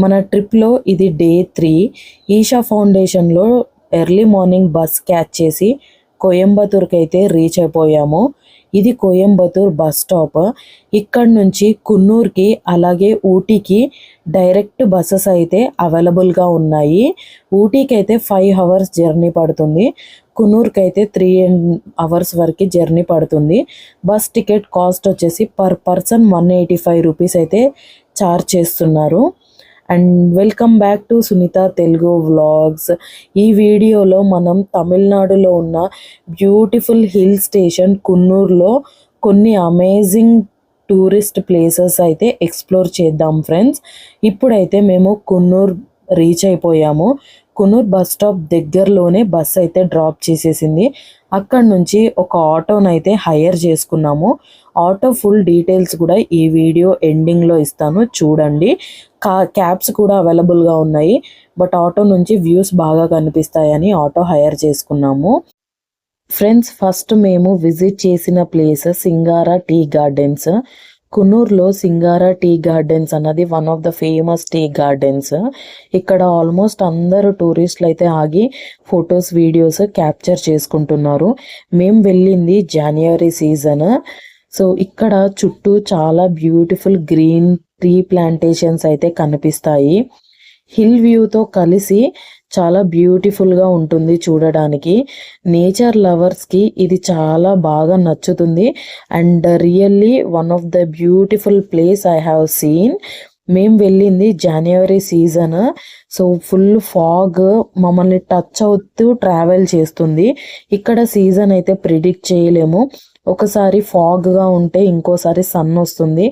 మన ట్రిప్లో ఇది డే 3. ఈషా ఫౌండేషన్లో ఎర్లీ మార్నింగ్ బస్ క్యాచ్ చేసి కోయంబత్తూర్కి అయితే రీచ్ అయిపోయాము. ఇది కోయంబత్తూర్ బస్ స్టాప్. ఇక్కడ నుంచి కున్నూర్కి అలాగే ఊటీకి డైరెక్ట్ బస్సెస్ అయితే అవైలబుల్గా ఉన్నాయి. ఊటీకి అయితే 5 hours జర్నీ పడుతుంది. కున్నూర్కి అయితే 3 hours వరకు జర్నీ పడుతుంది. బస్ టికెట్ కాస్ట్ వచ్చేసి పర్ పర్సన్ 185 రూపీస్ అయితే ఛార్జ్ చేస్తున్నారు. And welcome back to Sunitha Telugu vlogs. ఈ వీడియోలో మనం తమిళనాడులో ఉన్న బ్యూటిఫుల్ హిల్ స్టేషన్ కున్నూర్లో కొన్ని అమేజింగ్ టూరిస్ట్ ప్లేసెస్ అయితే ఎక్స్ప్లోర్ చేద్దాం ఫ్రెండ్స్. ఇప్పుడైతే మేము కున్నూర్ రీచ్ అయిపోయాము. కున్నూర్ బస్ స్టాప్ దగ్గరలోనే బస్ అయితే డ్రాప్ చేసేసింది. అక్కడ నుంచి ఒక ఆటోనైతే హైర్ చేసుకున్నాము. ఆటో ఫుల్ డీటెయిల్స్ కూడా ఈ వీడియో ఎండింగ్లో ఇస్తాను, చూడండి. క్యాబ్స్ కూడా అవైలబుల్గా ఉన్నాయి, బట్ ఆటో నుంచి వ్యూస్ బాగా కనిపిస్తాయని ఆటో హైర్ చేసుకున్నాము. ఫ్రెండ్స్, ఫస్ట్ మేము విజిట్ చేసిన ప్లేస్ సింగారా టీ గార్డెన్స్. కున్నూర్లో సింగారా టీ గార్డెన్స్ అన్నది one of the famous tea gardens. ఇక్కడ ఆల్మోస్ట్ అందరూ టూరిస్టులు అయితే ఆగి ఫొటోస్ వీడియోస్ క్యాప్చర్ చేసుకుంటున్నారు. మేము వెళ్ళింది జనవరి సీజన్. సో ఇక్కడ చుట్టూ చాలా బ్యూటిఫుల్ గ్రీన్ ట్రీ ప్లాంటేషన్స్ అయితే కనిపిస్తాయి. హిల్ వ్యూతో కలిసి చాలా బ్యూటిఫుల్గా ఉంటుంది చూడడానికి. నేచర్ లవర్స్కి ఇది చాలా బాగా నచ్చుతుంది. And really one of the beautiful place I have seen. మేము వెళ్ళింది జనవరి సీజన్. సో ఫుల్ ఫాగ్ మమ్మల్ని టచ్ అవుతూ ట్రావెల్ చేస్తుంది. ఇక్కడ సీజన్ అయితే ప్రిడిక్ట్ చేయలేము. ఒకసారి ఫాగ్గా ఉంటే ఇంకోసారి సన్ వస్తుంది,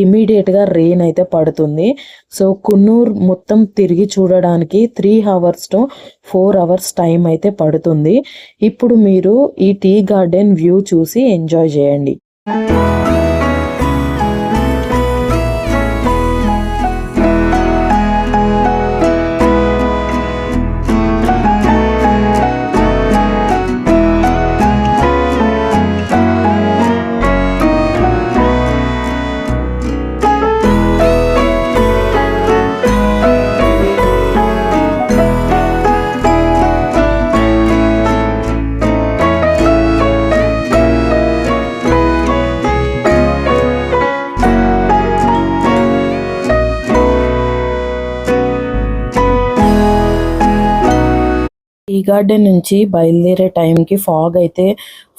ఇమీడియట్గా రెయిన్ అయితే పడుతుంది. సో కున్నూర్ మొత్తం తిరిగి చూడడానికి 3 hours to 4 hours టైం అయితే పడుతుంది. ఇప్పుడు మీరు ఈ టీ గార్డెన్ వ్యూ చూసి ఎంజాయ్ చేయండి. టీ గార్డెన్ నుంచి బయలుదేరే టైంకి ఫాగ్ అయితే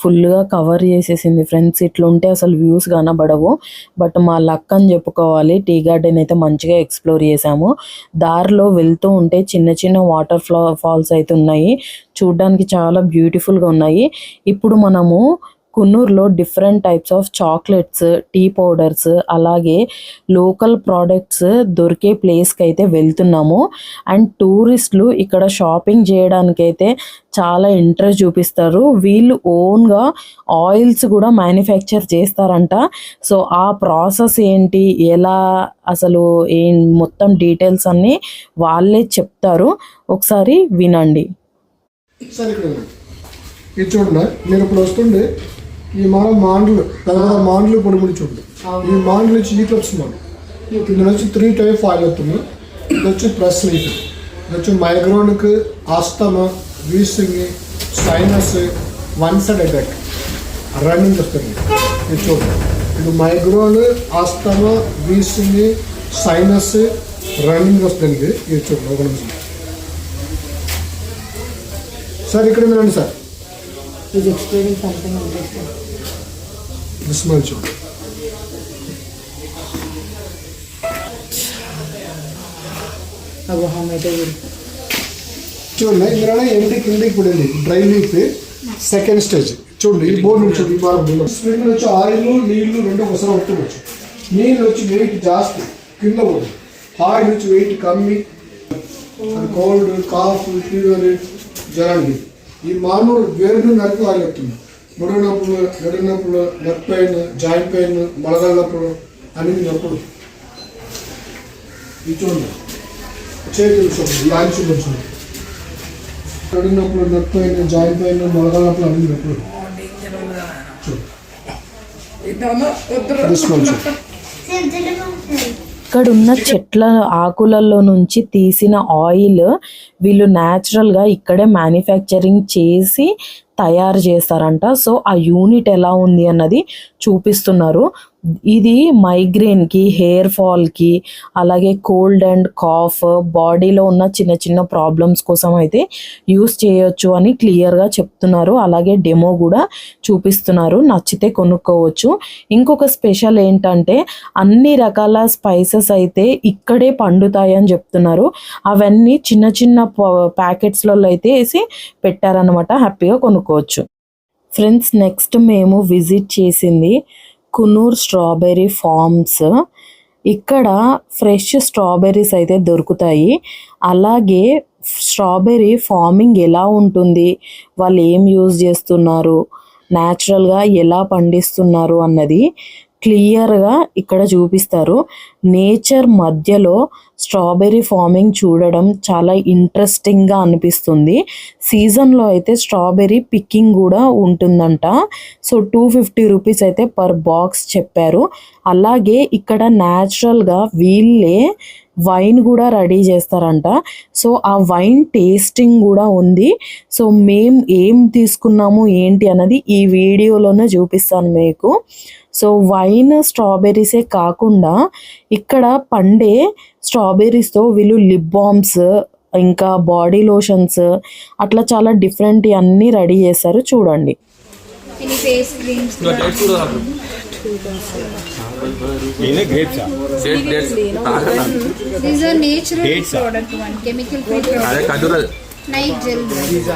ఫుల్గా కవర్ చేసేసింది ఫ్రెండ్స్. ఇట్లుంటే అసలు వ్యూస్ కనబడవు, బట్ మా లక్ అని చెప్పుకోవాలి. టీ గార్డెన్ అయితే మంచిగా ఎక్స్ప్లోర్ చేసాము. దారిలో వెళ్తూ ఉంటే చిన్న చిన్న వాటర్ ఫాల్స్ అయితే ఉన్నాయి, చూడ్డానికి చాలా బ్యూటిఫుల్గా ఉన్నాయి. ఇప్పుడు మనము కున్నూర్లో different types of chocolates, tea powders, అలాగే లోకల్ ప్రోడక్ట్స్ దొరికే ప్లేస్కి అయితే వెళ్తున్నాము. అండ్ టూరిస్టులు ఇక్కడ షాపింగ్ చేయడానికైతే చాలా ఇంట్రెస్ట్ చూపిస్తారు. వీళ్ళు ఓన్గా ఆయిల్స్ కూడా మ్యానుఫ్యాక్చర్ చేస్తారంట. సో ఆ ప్రాసెస్ ఏంటి, ఎలా, అసలు మొత్తం డీటెయిల్స్ అన్నీ వాళ్ళే చెప్తారు. ఒకసారి వినండి. ఇది చూడండి, నేను ఇప్పుడు వస్తుండే ఈ మాండ్లు పెద్ద మాండ్లు పొడి చూడండి. ఈ మాండ్లు వచ్చి ఈ క్లబ్స్ మాట ఇందులో వచ్చి 3 type ఆయిల్ వస్తుంది. ఇది వచ్చి ప్రెస్ లీఫ్, ఇది వచ్చి మైగ్రోన్కి, asthma, wheezing, sinus, 1 side attack, running వస్తుంది. ఇది చూడండి, ఇది migraine, asthma, wheezing, sinus, running వస్తుంది. ఇది చూడండి ఒక నిమిషం సార్. ఇక్కడ వినండి sir, is explaining something on this one. The smell చూడండి. अब हम అయితే చూడండి, ఇందులోనే కిందికి పడింది డ్రై లీఫ్ సెకండ్ స్టేజ్. చూడండి ఈ బోర్డు నుంచి ఈ బాగా స్ప్రింగ్ వచ్చి ఆయిల్ నీళ్లు రెండు ఒకసారి వస్తుండొచ్చు. నీళ్ళు వచ్చి వెయిట్ జాస్తి కింద పోతుంది, ఆయిల్ వచ్చి వెయిట్ కమ్మి. కోల్డ్, కాఫ్, ఫీవర్ జ్వరానికి ఈ మామూలు వేరు నరకు ఆయిల్ వస్తుంది. ముడుగు నొప్పులు, గడి నొప్పులు, నెక్ పెయిన్, జాయింట్ పెయిన్, మొలగల నొప్పులు, అన్ని నొప్పులు. ఇది చూడండి, చేతులు చూడండి, లాంచ్ చూడండి. గడి నొప్పులు, నెక్ పెయిన్, జాయింట్ పెయిన్, మొలగల నొప్పులు, అన్ని నొప్పులు. చూడండి ఇక్కడున్న చెట్ల ఆకులలో నుంచి తీసిన ఆయిల్ వీళ్ళు న్యాచురల్గా ఇక్కడే మ్యానుఫ్యాక్చరింగ్ చేసి తయారు చేస్తారంట. సో ఆ యూనిట్ ఎలా ఉంది అన్నది చూపిస్తున్నారు. ఇది మైగ్రేన్కి, హెయిర్ ఫాల్కి, అలాగే కోల్డ్ అండ్ కాఫ్, బాడీలో ఉన్న చిన్న చిన్న ప్రాబ్లమ్స్ కోసం అయితే యూస్ చేయొచ్చు అని క్లియర్గా చెప్తున్నారు. అలాగే డెమో కూడా చూపిస్తున్నారు, నచ్చితే కొనుక్కోవచ్చు. ఇంకొక స్పెషల్ ఏంటంటే అన్ని రకాల స్పైసెస్ అయితే ఇక్కడే పండుతాయి అని చెప్తున్నారు. అవన్నీ చిన్న చిన్న ప్యాకెట్స్లలో అయితే వేసి పెట్టారనమాట. హ్యాపీగా కొనుక్కోవచ్చు. ఫ్రెండ్స్, నెక్స్ట్ మేము విజిట్ చేసింది కునూర్ స్ట్రాబెర్రీ ఫార్మ్స్. ఇక్కడ ఫ్రెష్ స్ట్రాబెర్రీస్ అయితే దొరుకుతాయి. అలాగే స్ట్రాబెర్రీ ఫార్మింగ్ ఎలా ఉంటుంది, వాళ్ళు ఏం యూజ్ చేస్తున్నారు, న్యాచురల్గా ఎలా పండిస్తున్నారు అన్నది క్లియర్గా ఇక్కడ చూపిస్తారు. నేచర్ మధ్యలో స్ట్రాబెర్రీ ఫార్మింగ్ చూడడం చాలా ఇంట్రెస్టింగ్గా అనిపిస్తుంది. సీజన్లో అయితే స్ట్రాబెర్రీ పిక్కింగ్ కూడా ఉంటుందంట. సో 250 రూపీస్ అయితే పర్ బాక్స్ చెప్పారు. అలాగే ఇక్కడ న్యాచురల్గా వీళ్ళే వైన్ కూడా రెడీ చేస్తారంట. సో ఆ వైన్ టేస్టింగ్ కూడా ఉంది. సో మేము ఏం తీసుకున్నాము ఏంటి అన్నది ఈ వీడియోలోనే చూపిస్తాను మీకు. సో వైన్ స్ట్రాబెర్రీసే కాకుండా ఇక్కడ పండే స్ట్రాబెర్రీస్తో వీళ్ళు లిప్ బామ్స్, ఇంకా బాడీ లోషన్స్, అట్లా చాలా డిఫరెంట్ అన్నీ రెడీ చేస్తారు. చూడండి. face creams. These are natural product one, chemical free product. Night gel. This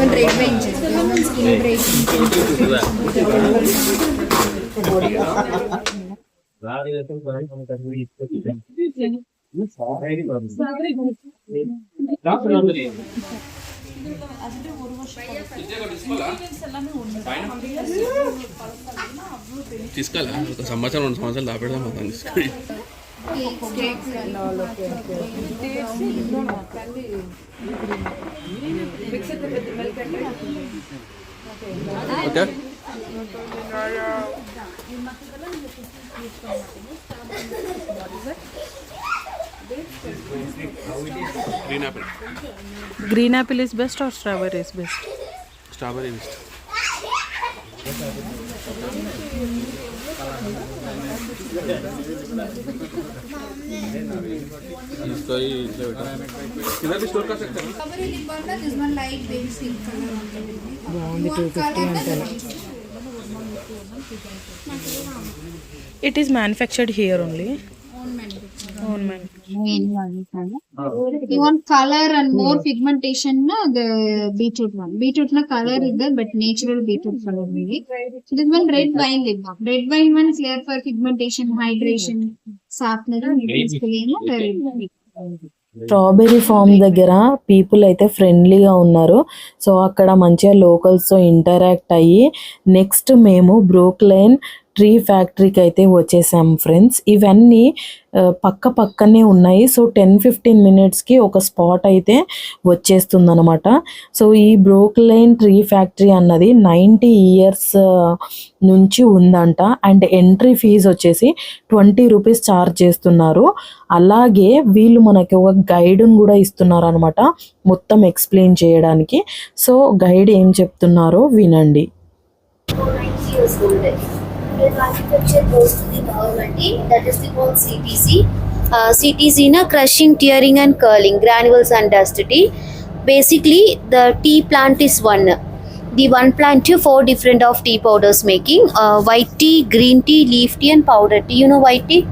one red wine gel. This one skin తీసుకోవాలా ఒక సంవత్సరం 2 సంవత్సరాలు దాపెడదాం మొత్తం తీసుకొని okay. Green apple is best or strawberry is best? Strawberry best. इसको ही किधर भी store कर सकते हैं. Strawberry lip balm ना, this one light baby pink color Only 250 It is manufactured here only. Own manufactured. You want color and more pigmentation na, the beetroot one. Beetroot na color is there, but natural beetroot color only. So this one red wine lip balm. Red wine one is clear for pigmentation, hydration, softener, basically no very. Strawberry farm దగ్గర people అయితే ఫ్రెండ్లీగా ఉన్నారు. So అక్కడ మంచిగా లోకల్స్తో interact అయ్యి next మేము Brooklyn tree ఫ్యాక్టరీకి అయితే వచ్చేసాం ఫ్రెండ్స్. ఇవన్నీ పక్క పక్కనే ఉన్నాయి. సో 10-15 మినిట్స్కి ఒక స్పాట్ అయితే వచ్చేస్తుంది అనమాట. సో ఈ బ్రూక్లైన్ ట్రీ ఫ్యాక్టరీ అన్నది 90 ఇయర్స్ నుంచి ఉందంట. అండ్ ఎంట్రీ ఫీజు వచ్చేసి 20 రూపీస్ ఛార్జ్ చేస్తున్నారు. అలాగే వీళ్ళు మనకి ఒక గైడ్ని కూడా ఇస్తున్నారు అనమాట, మొత్తం ఎక్స్ప్లెయిన్ చేయడానికి. సో గైడ్ ఏం చెప్తున్నారో వినండి. Manufacture goes to the normal tea, that is the called CTC. CTC na crushing, tearing and curling, granules and dust tea. Basically, the tea plant is one. The one plant to 4 different of tea powders making. White tea, green tea, leaf tea and powder tea. You know white tea?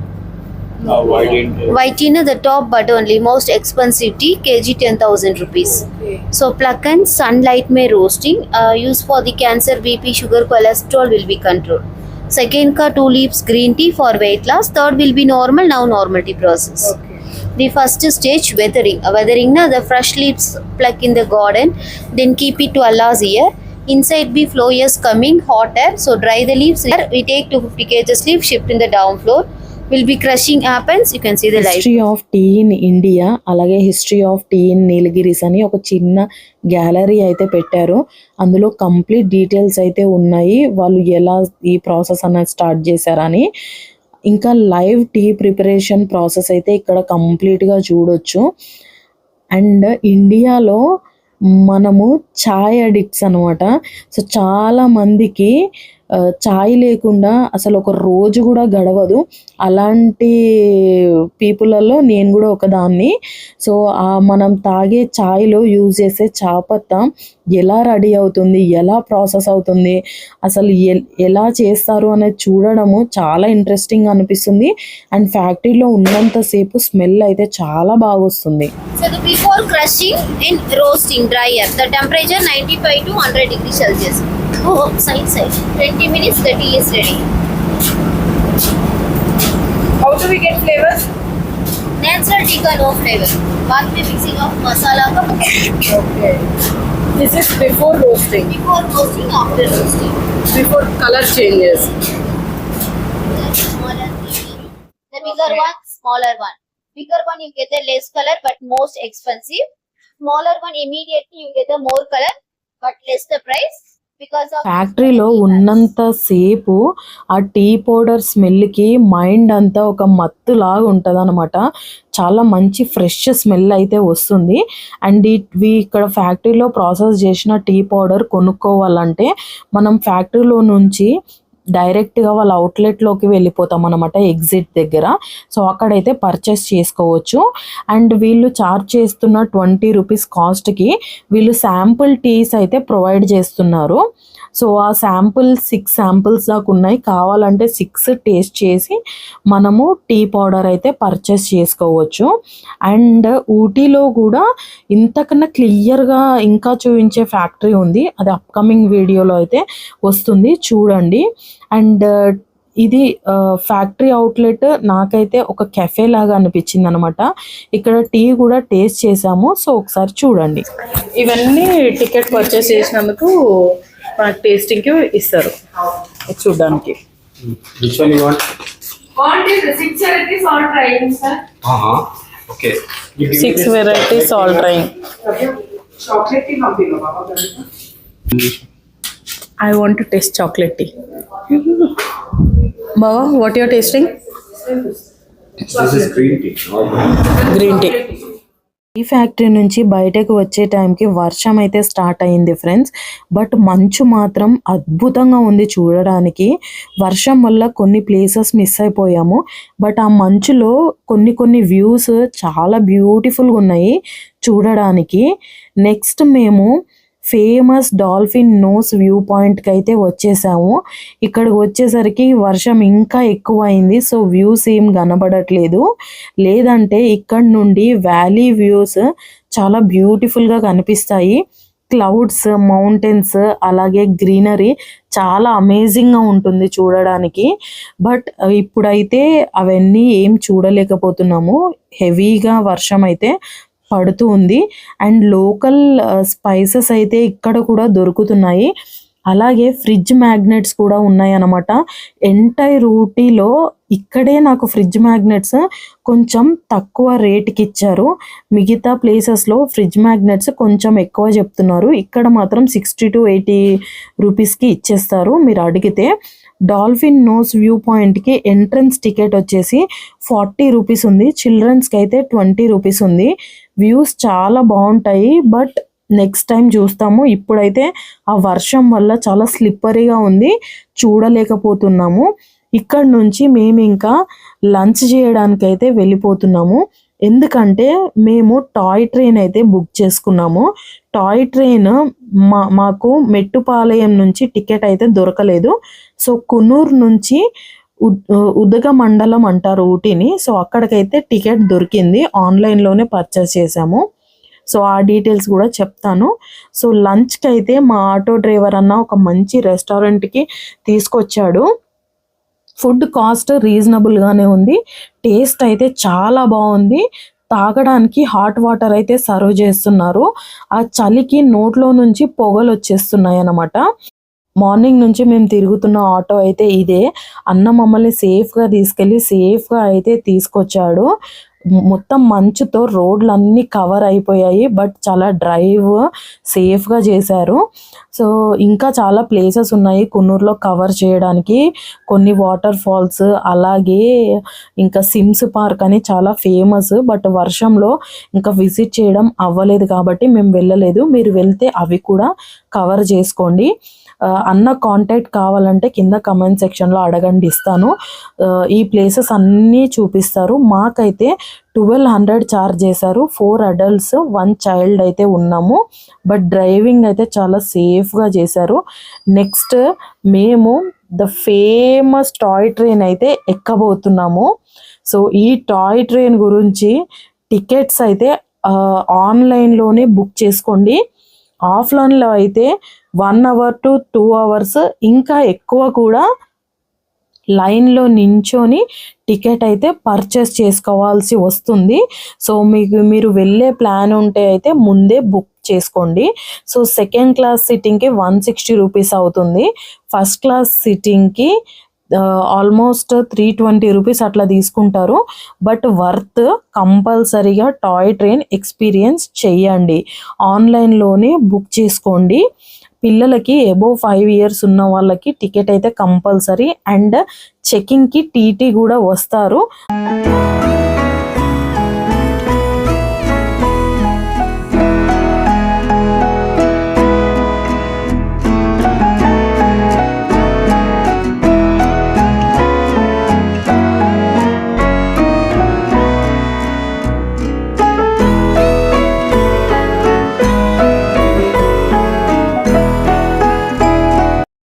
White tea na the top but only most expensive tea, kg 10,000 rupees. So pluck and sunlight may roasting. Used for the cancer, BP, sugar, cholesterol will be controlled. Second ka 2 leaves green tea for weight loss. Third will be normal, now normal tea process. The first stage weathering. Weathering na the fresh leaves pluck in the garden, then keep it to Allah's ear. Inside be flowers coming, hot air. So dry the leaves here. We take 250 kg leaf, shift in the down floor. Will be crushing happens. You can see the light. History of tea in India, అలాగే history of tea in Nilgiris అని ఒక చిన్న gallery అయితే పెట్టారు. అందులో complete details అయితే ఉన్నాయి, వాళ్ళు ఎలా ఈ ప్రాసెస్ అనేది స్టార్ట్ చేశారని. ఇంకా లైవ్ టీ ప్రిపరేషన్ ప్రాసెస్ అయితే ఇక్కడ కంప్లీట్గా చూడొచ్చు. అండ్ ఇండియాలో మనము చాయ్ అడిక్ట్స్ అనమాట. సో చాలా మందికి చాయ్ లేకుండా అసలు ఒక రోజు కూడా గడవదు. అలాంటి పీపుల్లో నేను కూడా ఒకదాన్ని. సో మనం తాగే చాయ్లో యూజ్ చేసే చాపత్త ఎలా రెడీ అవుతుంది, ఎలా ప్రాసెస్ అవుతుంది, అసలు ఎలా చేస్తారు అనేది చూడడము చాలా ఇంట్రెస్టింగ్ అనిపిస్తుంది. అండ్ ఫ్యాక్టరీలో ఉన్నంతసేపు స్మెల్ అయితే చాలా బాగా వస్తుంది. So the before crushing and roasting dryer, the temperature 95 to 100 degrees Celsius. Oh, side. 20 minutes the tea is ready. How do we get flavors? Natural tea ka no flavor. बाद में mixing of masala का Okay. This is before roasting. before roasting, after roasting. Before color changes. Smaller tea. The bigger one, smaller one. Bigger one you get the less color but most expensive. Smaller one immediately you get the more color but less the price. ఫ్యాక్టరీలో ఉన్నంతసేపు ఆ tea powder స్మెల్కి mind అంతా ఒక మత్తులాగా ఉంటుంది అనమాట. చాలా మంచి fresh smell అయితే వస్తుంది. అండ్ ఇవి ఇక్కడ ఫ్యాక్టరీలో ప్రాసెస్ చేసిన టీ పౌడర్ కొనుక్కోవాలంటే మనం ఫ్యాక్టరీలో నుంచి డైరెక్ట్గా వాళ్ళ అవుట్లెట్లోకి వెళ్ళిపోతాం అనమాట, ఎగ్జిట్ దగ్గర. సో అక్కడైతే పర్చేస్ చేసుకోవచ్చు. అండ్ వీళ్ళు ఛార్జ్ చేస్తున్న 20 రూపీస్ కాస్ట్కి వీళ్ళు శాంపుల్ టీస్ అయితే ప్రొవైడ్ చేస్తున్నారు. సో ఆ శాంపుల్ 6 శాంపుల్స్ దాకా ఉన్నాయి. కావాలంటే 6 టేస్ట్ చేసి మనము టీ పౌడర్ అయితే పర్చేస్ చేసుకోవచ్చు. అండ్ ఊటీలో కూడా ఇంతకన్నా క్లియర్గా ఇంకా చూపించే ఫ్యాక్టరీ ఉంది, అది అప్కమింగ్ వీడియోలో అయితే వస్తుంది, చూడండి. అండ్ ఇది ఫ్యాక్టరీ అవుట్లెట్ నాకైతే ఒక కెఫే లాగా అనిపించింది అనమాట. ఇక్కడ టీ కూడా టేస్ట్ చేసాము, సో ఒకసారి చూడండి. ఇవన్నీ టికెట్ పర్చేస్ చేసినందుకు మనకు టేస్టింగ్కి ఇస్తారు చూడడానికి. Which one you want? Want is 6 varieties all trying, sir. Okay. 6 varieties all trying. Chocolate tea not enough, Baba. I want to taste chocolate tea. Baba, what you are tasting? This is green tea. Green tea. ఈ factory నుంచి బయటకు వచ్చే టైంకి వర్షం అయితే start అయింది friends. But మంచు మాత్రం అద్భుతంగా ఉంది చూడడానికి. వర్షం వల్ల కొన్ని ప్లేసెస్ మిస్ అయిపోయాము. బట్ ఆ మంచులో కొన్ని వ్యూస్ చాలా బ్యూటిఫుల్గా ఉన్నాయి చూడడానికి. నెక్స్ట్ మేము ఫేమస్ డాల్ఫిన్ నోస్ వ్యూ పాయింట్కి అయితే వచ్చేసాము. ఇక్కడికి వచ్చేసరికి వర్షం ఇంకా ఎక్కువ అయింది, సో వ్యూస్ ఏం కనబడట్లేదు. లేదంటే ఇక్కడ నుండి వ్యాలీ వ్యూస్ చాలా బ్యూటిఫుల్గా కనిపిస్తాయి. క్లౌడ్స్, మౌంటైన్స్, అలాగే గ్రీనరీ చాలా అమేజింగ్గా ఉంటుంది చూడడానికి. బట్ ఇప్పుడైతే అవన్నీ ఏం చూడలేకపోతున్నాము, హెవీగా వర్షం అయితే పడుతూ ఉంది. అండ్ లోకల్ స్పైసెస్ అయితే ఇక్కడ కూడా దొరుకుతున్నాయి. అలాగే ఫ్రిడ్జ్ మ్యాగ్నెట్స్ కూడా ఉన్నాయి అన్నమాట. ఎంటైర్ ఊటీలో ఇక్కడే నాకు ఫ్రిడ్జ్ మ్యాగ్నెట్స్ కొంచెం తక్కువ రేట్కి ఇచ్చారు. మిగతా ప్లేసెస్లో ఫ్రిడ్జ్ మ్యాగ్నెట్స్ కొంచెం ఎక్కువ చెప్తున్నారు. ఇక్కడ మాత్రం 60 to 80 రూపీస్కి ఇచ్చేస్తారు మీరు అడిగితే. డాల్ఫిన్ నోస్ వ్యూ పాయింట్కి ఎంట్రన్స్ టికెట్ వచ్చేసి 40 రూపీస్ ఉంది. చిల్డ్రన్స్కి అయితే 20 రూపీస్ ఉంది. వ్యూస్ చాలా బాగుంటాయి, బట్ నెక్స్ట్ టైం చూస్తాము. ఇప్పుడైతే ఆ వర్షం వల్ల చాలా స్లిప్పరీగా ఉంది, చూడలేకపోతున్నాము. ఇక్కడ నుంచి మేము ఇంకా లంచ్ చేయడానికి అయితే వెళ్ళిపోతున్నాము. ఎందుకంటే మేము టాయ్ ట్రైన్ అయితే బుక్ చేసుకున్నాము. టాయ్ ట్రైన్ మాకు మెట్టుపాలయం నుంచి టికెట్ అయితే దొరకలేదు. సో కున్నూరు నుంచి ఉదగ మండలం అంటారు ఊటీని, సో అక్కడికైతే టికెట్ దొరికింది. ఆన్లైన్లోనే పర్చేస్ చేసాము. సో ఆ డీటెయిల్స్ కూడా చెప్తాను. సో లంచ్కి అయితే మా ఆటో డ్రైవర్ అన్న ఒక మంచి రెస్టారెంట్కి తీసుకొచ్చాడు. ఫుడ్ కాస్ట్ రీజనబుల్గానే ఉంది, టేస్ట్ అయితే చాలా బాగుంది. తాగడానికి హాట్ వాటర్ అయితే సర్వ్ చేస్తున్నారు. ఆ చలికి నోట్లో నుంచి పొగలు వచ్చేస్తున్నాయి అన్నమాట. మార్నింగ్ నుంచి మేము తిరుగుతున్న ఆటో అయితే ఇదే. అన్న మమ్మల్ని సేఫ్గా తీసుకెళ్ళి సేఫ్గా అయితే తీసుకొచ్చాడు. మొత్తం మంచుతో రోడ్లన్నీ కవర్ అయిపోయాయి, బట్ చాలా డ్రైవ్ సేఫ్గా చేశారు. సో ఇంకా చాలా ప్లేసెస్ ఉన్నాయి కున్నూరులో కవర్ చేయడానికి, కొన్ని వాటర్ ఫాల్స్, అలాగే ఇంకా సిమ్స్ పార్క్ అని చాలా ఫేమస్. బట్ వర్షంలో ఇంకా విజిట్ చేయడం అవ్వలేదు కాబట్టి మేము వెళ్ళలేదు. మీరు వెళ్తే అవి కూడా కవర్ చేసుకోండి. అన్న కాంటాక్ట్ కావాలంటే కింద కమెంట్ సెక్షన్లో అడగండి, ఇస్తాను. ఈ ప్లేసెస్ అన్నీ చూపిస్తారు. మాకైతే 1200 ఛార్జ్ చేశారు. 4 adults 1 child అయితే ఉన్నాము. బట్ డ్రైవింగ్ అయితే చాలా సేఫ్గా చేశారు. నెక్స్ట్ మేము ద ఫేమస్ టాయ్ ట్రైన్ అయితే ఎక్కబోతున్నాము. సో ఈ టాయ్ ట్రైన్ గురించి టికెట్స్ అయితే ఆన్లైన్లోనే బుక్ చేసుకోండి. ఆఫ్లైన్లో అయితే 1 hour to 2 hours ఇంకా ఎక్కువ కూడా లైన్లో నించొని టికెట్ అయితే పర్చేస్ చేసుకోవాల్సి వస్తుంది. సో మీరు వెళ్ళే ప్లాన్ ఉంటే అయితే ముందే బుక్ చేసుకోండి. సో సెకండ్ క్లాస్ సిట్టింగ్కి 160 రూపీస్ అవుతుంది. ఫస్ట్ క్లాస్ సిట్టింగ్కి ఆల్మోస్ట్ 320 రూపీస్ అట్లా తీసుకుంటారు. బట్ వర్త్, కంపల్సరీగా టాయ్ ట్రైన్ ఎక్స్పీరియన్స్ చెయ్యండి. ఆన్లైన్లోనే బుక్ చేసుకోండి. పిల్లలకి అబోవ్ 5 years ఉన్న వాళ్ళకి టికెట్ అయితే కంపల్సరీ. అండ్ చెకింగ్కి టీటీ కూడా వస్తారు.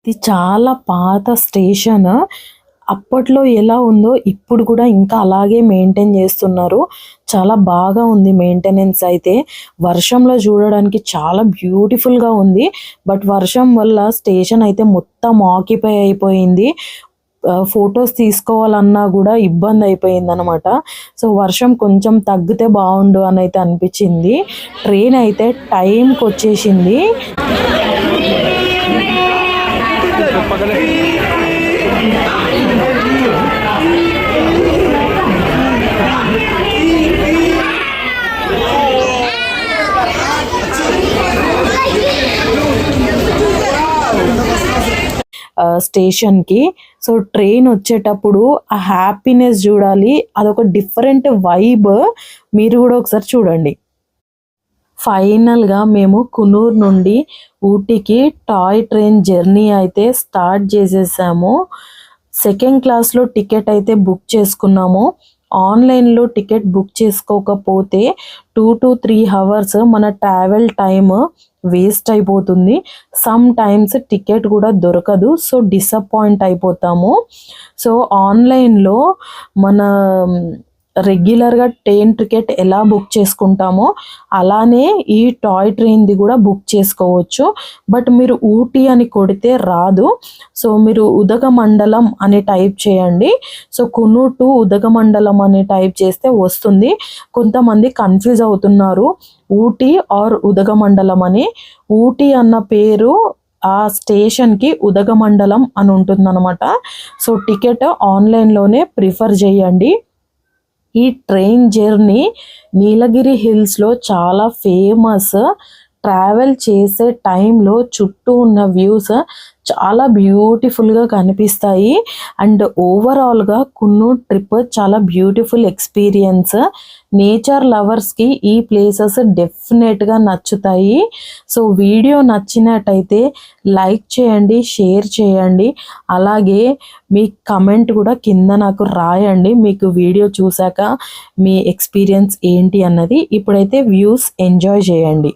ఇది చాలా పాత స్టేషన్. అప్పట్లో ఎలా ఉందో ఇప్పుడు కూడా ఇంకా అలాగే మెయింటైన్ చేస్తున్నారు. చాలా బాగా ఉంది మెయింటెనెన్స్ అయితే. వర్షంలో చూడడానికి చాలా బ్యూటిఫుల్గా ఉంది. బట్ వర్షం వల్ల స్టేషన్ అయితే మొత్తం ఆక్యుపై అయిపోయింది. ఫొటోస్ తీసుకోవాలన్నా కూడా ఇబ్బంది అయిపోయింది అనమాట. సో వర్షం కొంచెం తగ్గితే బాగుండు అని అయితే అనిపించింది. ట్రైన్ అయితే టైంకి వచ్చేసింది. స్టేషన్కి. సో ట్రైన్ వచ్చేటప్పుడు ఆ హ్యాపీనెస్ చూడాలి, అదొక డిఫరెంట్ వైబ్. మీరు కూడా ఒకసారి చూడండి. ఫైనల్గా మేము కున్నూరు నుండి ఊటీకి టాయ్ ట్రైన్ జర్నీ అయితే స్టార్ట్ చేసేసాము. సెకండ్ క్లాస్లో టికెట్ అయితే బుక్ చేసుకున్నాము. ఆన్లైన్లో టికెట్ బుక్ చేసుకోకపోతే 2 to 3 hours మన ట్రావెల్ టైమ్ వేస్ట్ అయిపోతుంది. సమ్ టైమ్స్ టికెట్ కూడా దొరకదు. సో డిసప్పాయింట్ అయిపోతాము. సో ఆన్లైన్లో మన రెగ్యులర్గా ట్రైన్ టికెట్ ఎలా బుక్ చేసుకుంటామో అలానే ఈ టాయ్ ట్రైన్ది కూడా బుక్ చేసుకోవచ్చు. బట్ మీరు ఊటీ అని కొడితే రాదు. సో మీరు ఉదగమండలం అని టైప్ చేయండి. సో కున్నూరు టు ఉదగమండలం అని టైప్ చేస్తే వస్తుంది. కొంతమంది కన్ఫ్యూజ్ అవుతున్నారు ఊటీ ఆర్ ఉదగమండలం అని. ఊటీ అన్న పేరు ఆ స్టేషన్కి ఉదగమండలం అని ఉంటుందన్నమాట. సో టికెట్ ఆన్లైన్లోనే ప్రిఫర్ చేయండి. ఈ ట్రైన్ జర్నీ నీలగిరి హిల్స్లో చాలా ఫేమస్. ట్రావెల్ చేసే టైంలో చుట్టూ ఉన్న వ్యూస్ చాలా బ్యూటిఫుల్గా కనిపిస్తాయి. అండ్ ఓవరాల్గా కున్నూరు ట్రిప్ చాలా బ్యూటిఫుల్ ఎక్స్పీరియన్స్. నేచర్ లవర్స్కి ఈ ప్లేసెస్ డెఫినెట్గా నచ్చుతాయి. సో వీడియో నచ్చినట్టయితే లైక్ చేయండి, షేర్ చేయండి. అలాగే మీ కమెంట్ కూడా కింద నాకు రాయండి, మీకు వీడియో చూశాక మీ ఎక్స్పీరియన్స్ ఏంటి అన్నది. ఇప్పుడైతే వ్యూస్ ఎంజాయ్ చేయండి.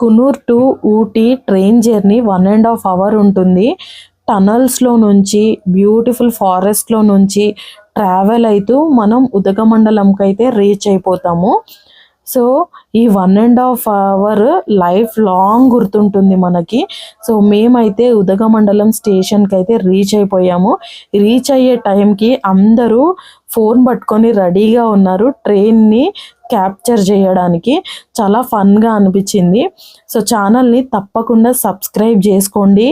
Coonoor to Ooty train journey 1.5 hour ఉంటుంది. టనల్స్లో నుంచి బ్యూటిఫుల్ ఫారెస్ట్లో నుంచి ట్రావెల్ అవుతూ మనం ఉదగమండలంకి అయితే రీచ్ అయిపోతాము. సో ఈ 1.5 అవర్ లైఫ్ లాంగ్ గుర్తుంటుంది మనకి. సో మేమైతే ఉదగమండలం స్టేషన్కి అయితే రీచ్ అయిపోయాము. రీచ్ అయ్యే టైంకి అందరూ ఫోన్ పట్టుకొని రెడీగా ఉన్నారు ట్రైన్ని క్యాప్చర్ చేయడానికి. చాలా ఫన్గా అనిపించింది. సో ఛానల్ని తప్పకుండా సబ్స్క్రైబ్ చేసుకోండి.